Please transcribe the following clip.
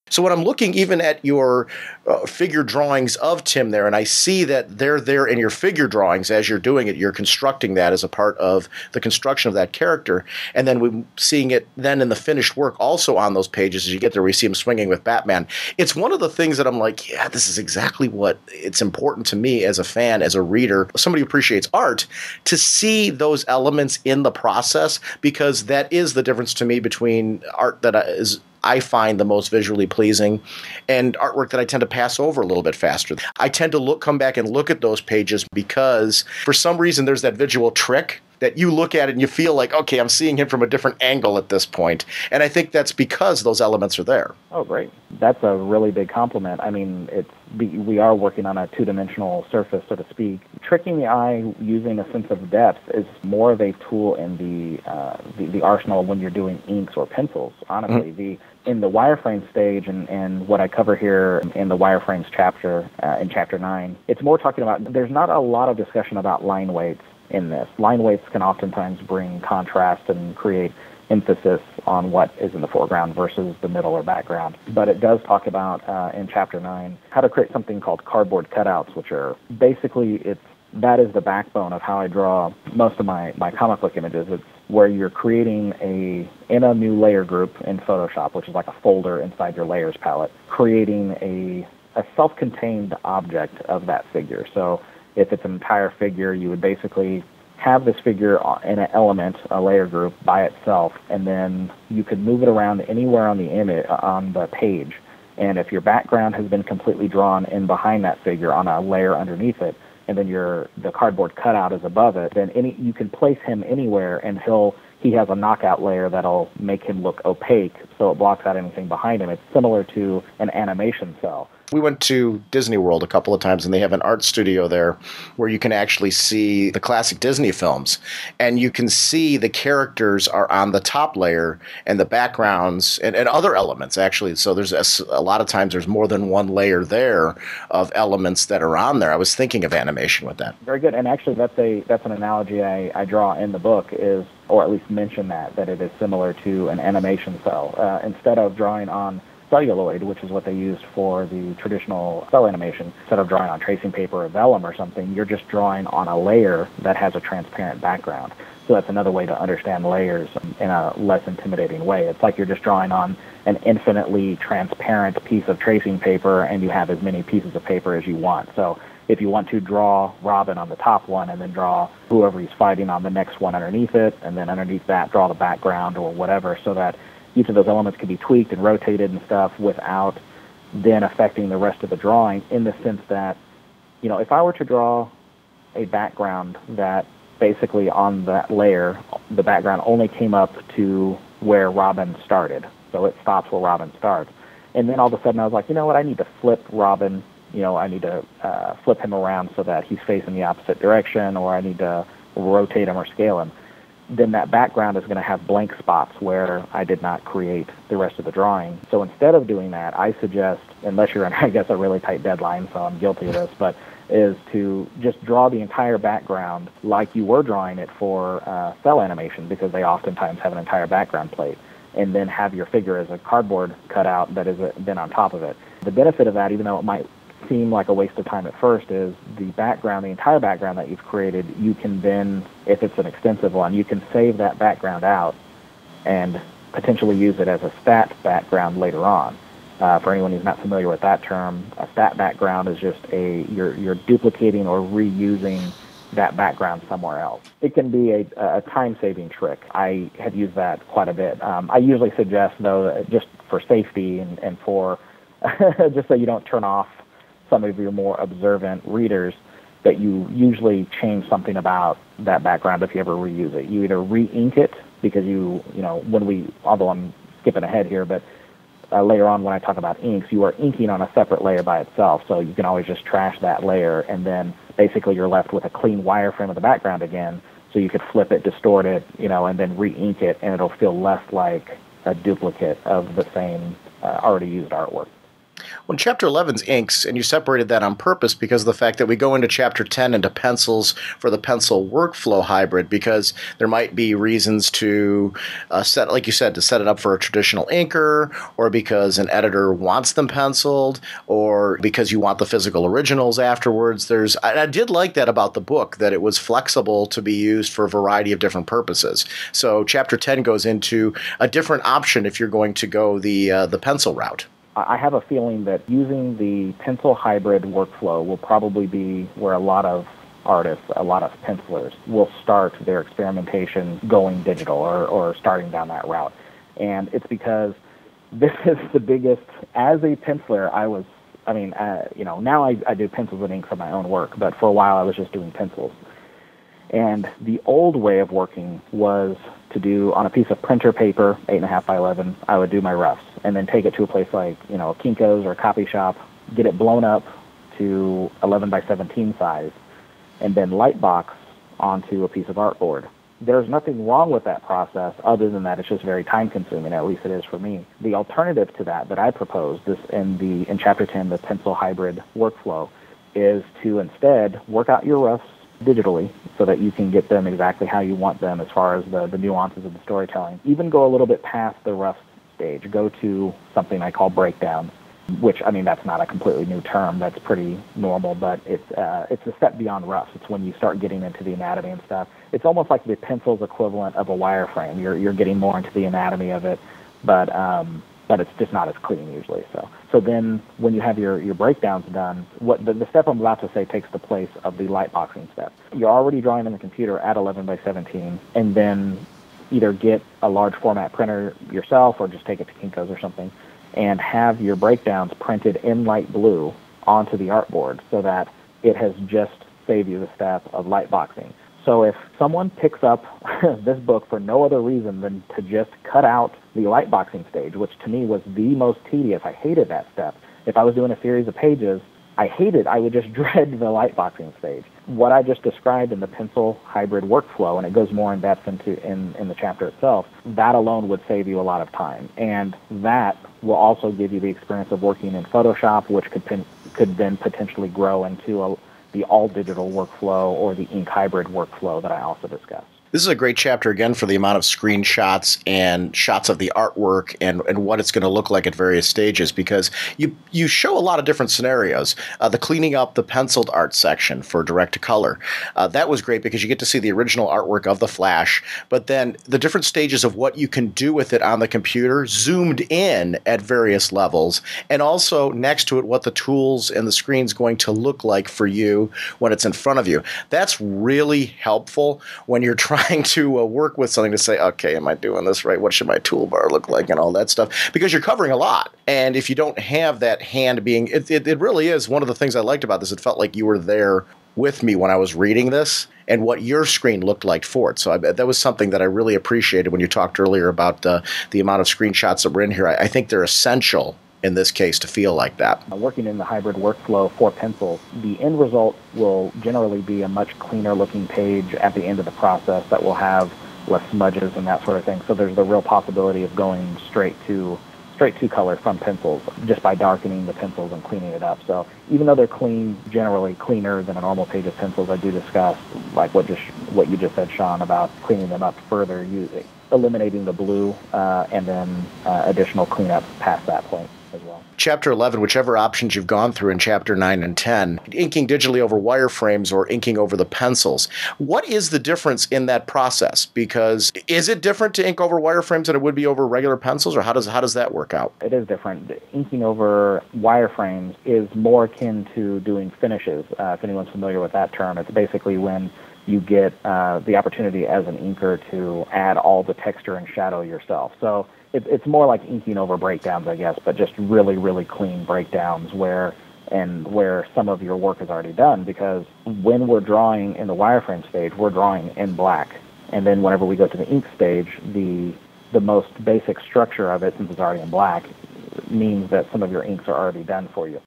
So when I'm looking even at your figure drawings of Tim there, and I see that they're there in your figure drawings as you're doing it, you're constructing that as a part of the construction of that character, and then we're seeing it then in the finished work also on those pages as you get there, we see him swinging with Batman. It's one of the things that I'm like, yeah, this is exactly what it's important to me as a fan, as a reader, somebody who appreciates art, to see those elements in the process, because that is the difference to me between art that I find the most visually pleasing and artwork that I tend to pass over a little bit faster. I tend to come back and look at those pages because for some reason there's that visual trick that you look at it and you feel like, okay, I'm seeing him from a different angle at this point. And I think that's because those elements are there. Oh, great. That's a really big compliment. I mean, we are working on a two-dimensional surface, so to speak. Tricking the eye using a sense of depth is more of a tool in the arsenal when you're doing inks or pencils, honestly. Mm-hmm. In the wireframe stage and what I cover here in the wireframes chapter, in Chapter 9, it's more talking about, there's not a lot of discussion about line weights in this. Line weights can oftentimes bring contrast and create emphasis on what is in the foreground versus the middle or background. But it does talk about, in Chapter 9, how to create something called cardboard cutouts, which are basically, that is the backbone of how I draw most of my comic book images. It's where you're creating in a new layer group in Photoshop, which is like a folder inside your layers palette, creating a self-contained object of that figure. So if it's an entire figure, you would basically have this figure in an element, a layer group by itself, and then you could move it around anywhere on the image, on the page. And if your background has been completely drawn in behind that figure on a layer underneath it, and then the cardboard cutout is above it, then you can place him anywhere, and he has a knockout layer that'll make him look opaque, so it blocks out anything behind him. It's similar to an animation cell. We went to Disney World a couple of times, and they have an art studio there where you can actually see the classic Disney films. And you can see the characters are on the top layer and the backgrounds and other elements, actually. So there's a lot of times there's more than one layer there of elements that are on there. I was thinking of animation with that. Very good. And actually, that's an analogy I draw in the book, or at least mention that it is similar to an animation cell. Instead of drawing on celluloid, which is what they used for the traditional cell animation, instead of drawing on tracing paper or vellum or something, you're just drawing on a layer that has a transparent background. So that's another way to understand layers in a less intimidating way. It's like you're just drawing on an infinitely transparent piece of tracing paper, and you have as many pieces of paper as you want. So if you want to draw Robin on the top one and then draw whoever he's fighting on the next one underneath it, and then underneath that draw the background or whatever, so that each of those elements can be tweaked and rotated and stuff without then affecting the rest of the drawing, in the sense that, if I were to draw a background that basically on that layer, the background only came up to where Robin started, so it stops where Robin starts. And then all of a sudden I was like, you know what, I need to flip Robin, I need to flip him around so that he's facing the opposite direction, or I need to rotate him or scale him. Then that background is going to have blank spots where I did not create the rest of the drawing. So instead of doing that, I suggest, unless you're on, I guess, a really tight deadline, so I'm guilty of this, but is to just draw the entire background like you were drawing it for cell animation, because they oftentimes have an entire background plate, and then have your figure as a cardboard cutout that is then on top of it. The benefit of that, even though it might seem like a waste of time at first, is the entire background that you've created, you can then, if it's an extensive one, you can save that background out and potentially use it as a stat background later on. For anyone who's not familiar with that term, a stat background is just you're duplicating or reusing that background somewhere else. It can be a time-saving trick. I have used that quite a bit. I usually suggest, though, just for safety and for just so you don't turn off some of your more observant readers, that you usually change something about that background if you ever reuse it. You either re-ink it, because although I'm skipping ahead here, but later on when I talk about inks, you are inking on a separate layer by itself, so you can always just trash that layer, and then basically you're left with a clean wireframe of the background again, so you could flip it, distort it, and then re-ink it, and it'll feel less like a duplicate of the same already used artwork. Well, Chapter 11's inks, and you separated that on purpose because of the fact that we go into Chapter 10 into pencils for the pencil workflow hybrid, because there might be reasons to set, like you said, to set it up for a traditional inker, or because an editor wants them penciled, or because you want the physical originals afterwards. I did like that about the book, that it was flexible to be used for a variety of different purposes. So Chapter 10 goes into a different option if you're going to go the pencil route. I have a feeling that using the pencil hybrid workflow will probably be where a lot of artists, a lot of pencilers will start their experimentation going digital or starting down that route. And it's because this is the biggest, as a penciler, now I do pencils and ink for my own work, but for a while I was just doing pencils. And the old way of working was to do on a piece of printer paper, 8.5 by 11, I would do my roughs and then take it to a place like, Kinko's or a copy shop, get it blown up to 11 by 17 size, and then lightbox onto a piece of artboard. There's nothing wrong with that process other than that it's just very time consuming, at least it is for me. The alternative to that I proposed in Chapter 10, the pencil hybrid workflow, is to instead work out your roughs digitally so that you can get them exactly how you want them as far as the nuances of the storytelling. Even go a little bit past the rough stage. Go to something I call breakdowns, which, that's not a completely new term. That's pretty normal, but it's a step beyond roughs. It's when you start getting into the anatomy and stuff. It's almost like the pencil's equivalent of a wireframe. You're getting more into the anatomy of it, but it's just not as clean usually. So then when you have your breakdowns done, what the step I'm about to say takes the place of the lightboxing step. You're already drawing in the computer at 11 by 17, and then either get a large format printer yourself or just take it to Kinko's or something, and have your breakdowns printed in light blue onto the artboard so that it has just saved you the step of lightboxing. So if someone picks up this book for no other reason than to just cut out the lightboxing stage, which to me was the most tedious, I hated that step. If I was doing a series of pages, I would just dread the lightboxing stage. What I just described in the pencil hybrid workflow, and it goes more in depth in the chapter itself, that alone would save you a lot of time. And that will also give you the experience of working in Photoshop, which could then potentially grow into the all-digital workflow or the ink hybrid workflow that I also discussed. This is a great chapter, again, for the amount of screenshots and shots of the artwork and what it's going to look like at various stages, because you show a lot of different scenarios. The cleaning up the penciled art section for direct-to-color. That was great because you get to see the original artwork of the Flash, but then the different stages of what you can do with it on the computer zoomed in at various levels, and also next to it what the tools and the screen's going to look like for you when it's in front of you. That's really helpful when you're trying to work with something to say, okay, am I doing this right? What should my toolbar look like and all that stuff? Because you're covering a lot. And if you don't have that hand being, it really is one of the things I liked about this. It felt like you were there with me when I was reading this and what your screen looked like for it. So that was something that I really appreciated when you talked earlier about the amount of screenshots that were in here. I think they're essential in this case to feel like that. Working in the hybrid workflow for pencils, the end result will generally be a much cleaner looking page at the end of the process that will have less smudges and that sort of thing. So there's the real possibility of going straight to color from pencils just by darkening the pencils and cleaning it up. So even though they're generally cleaner than a normal page of pencils, I do discuss like what you just said, Sean, about cleaning them up further, eliminating the blue and then additional cleanup past that point as well. Chapter 11, whichever options you've gone through in Chapter 9 and 10, inking digitally over wireframes or inking over the pencils. What is the difference in that process? Because is it different to ink over wireframes than it would be over regular pencils, or how does that work out? It is different. Inking over wireframes is more akin to doing finishes. If anyone's familiar with that term, it's basically when you get the opportunity as an inker to add all the texture and shadow yourself. So it's more like inking over breakdowns, I guess, but just really, really clean breakdowns where some of your work is already done, because when we're drawing in the wireframe stage, we're drawing in black. And then whenever we go to the ink stage, the most basic structure of it, since it's already in black, means that some of your inks are already done for you.